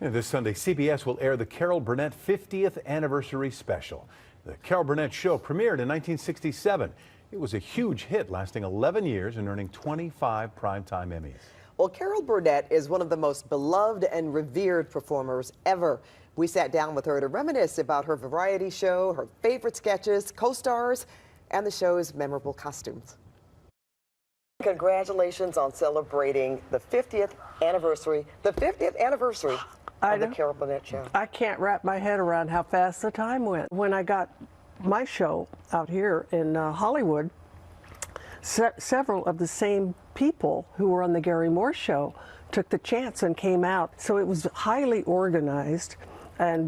And this Sunday, CBS will air the Carol Burnett 50th anniversary special. The Carol Burnett show premiered in 1967. It was a huge hit, lasting 11 years and earning 25 primetime Emmys. Well, Carol Burnett is one of the most beloved and revered performers ever. We sat down with her to reminisce about her variety show, her favorite sketches, co-stars, and the show's memorable costumes. Congratulations on celebrating the 50th anniversary, of the Carol Burnett show. I can't wrap my head around how fast the time went. When I got my show out here in Hollywood, several of the same people who were on the Gary Moore show took the chance and came out. So it was highly organized, and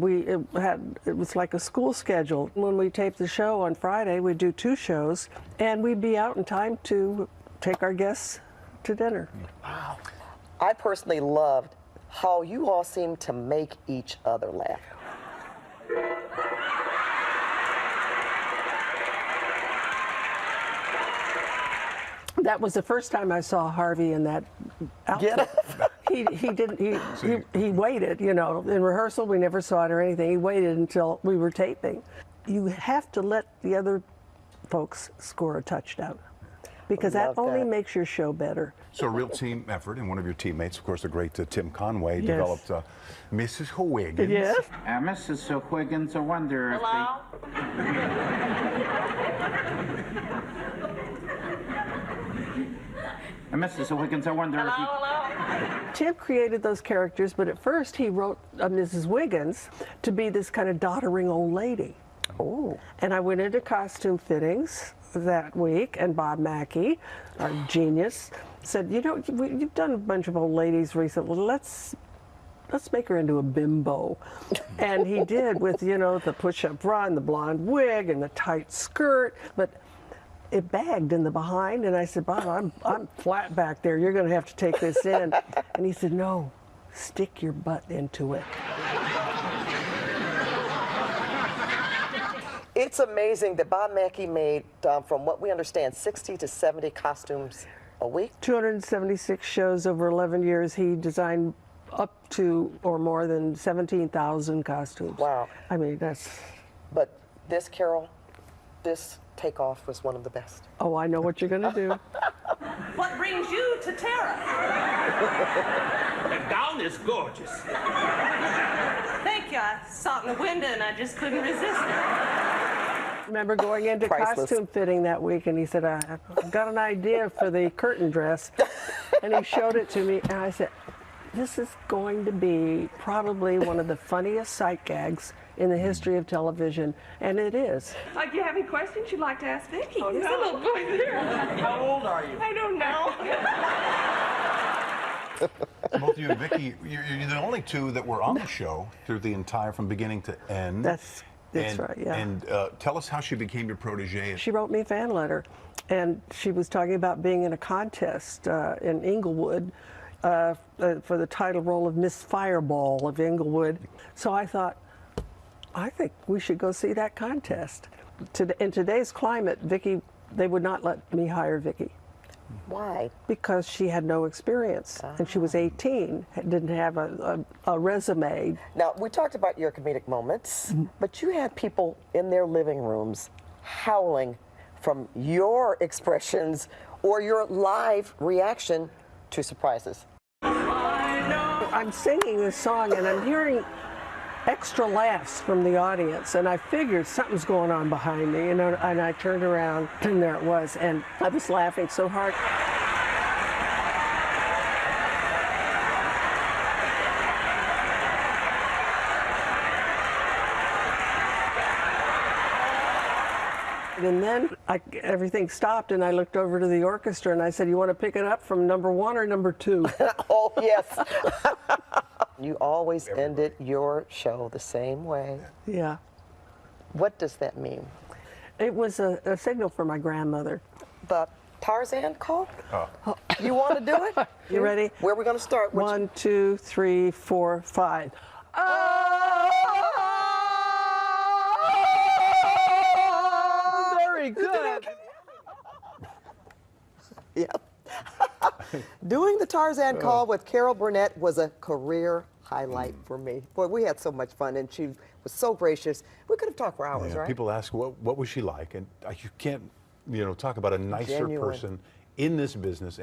it was like a school schedule. When we taped the show on Friday, we'd do 2 shows, and we'd be out in time to take our guests to dinner. Wow. I personally loved how you all seemed to make each other laugh. That was the first time I saw Harvey in that outfit. He waited, you know, in rehearsal we never saw it or anything. He waited until we were taping. You have to let the other folks score a touchdown, because that only makes your show better. So a real team effort, and one of your teammates, of course, the great Tim Conway, developed Mrs. Huygens. Yes. Mrs. Huygens, I wonder Hello? Mrs. Huygens, I wonder if you... Hello? Tim created those characters, but at first he wrote Mrs. Huygens to be this kind of doddering old lady. Oh. And I went into costume fittings that week, and Bob Mackey, our genius, said, you know, you've done a bunch of old ladies recently. Let's make her into a bimbo. And he did, with, you know, the push-up bra and the blonde wig and the tight skirt, but it bagged in the behind, and I said, Bob, I'm flat back there. You're going to have to take this in. And he said, no, stick your butt into it. It's amazing that Bob Mackey made, from what we understand, 60 to 70 costumes a week. 276 shows over 11 years. He designed up to or more than 17,000 costumes. Wow. I mean, that's... But this, Carol, this takeoff was one of the best. Oh, I know what you're going to do. What brings you to Tara? The gown is gorgeous. Thank you. I saw it in the window and I just couldn't resist it. Remember going into costume fitting that week, and he said, I've got an idea for the curtain dress. And he showed it to me, and I said, this is going to be probably one of the funniest sight gags in the history of television, and it is. Do you have any questions you'd like to ask Vicki? Oh, there's a little boy there. How old are you? I don't know. Both you and Vicki, you're the only 2 that were on the show through the entire, from beginning to end. That's right, yeah. And tell us how she became your protege. She wrote me a fan letter, and she was talking about being in a contest in Inglewood for the title role of Miss Fireball of Inglewood. So I thought, I think we should go see that contest. In today's climate, Vicki, they would not let me hire Vicki. Why? Because she had no experience, and she was 18, didn't have a resume. Now, we talked about your comedic moments, but you had people in their living rooms howling from your expressions or your live reaction to surprises. I'm singing this song, and I'm hearing extra laughs from the audience, and I figured something's going on behind me, you know, and I turned around, and there it was, and I was laughing so hard. And then everything stopped, and I looked over to the orchestra, and I said, you want to pick it up from number 1 or number 2? Oh, yes. You always ended your show the same way. Yeah. What does that mean? It was a signal for my grandmother. The Tarzan call? Oh. You want to do it? You ready? Where are we going to start? 1, 2, 3, 4, 5. Very good. Yep. Doing the Tarzan call with Carol Burnett was a career highlight for me. Boy, we had so much fun, and she was so gracious. We could have talked for hours, Yeah, right? people ask, what was she like? And you can't, talk about a nicer Genuine. person in this business.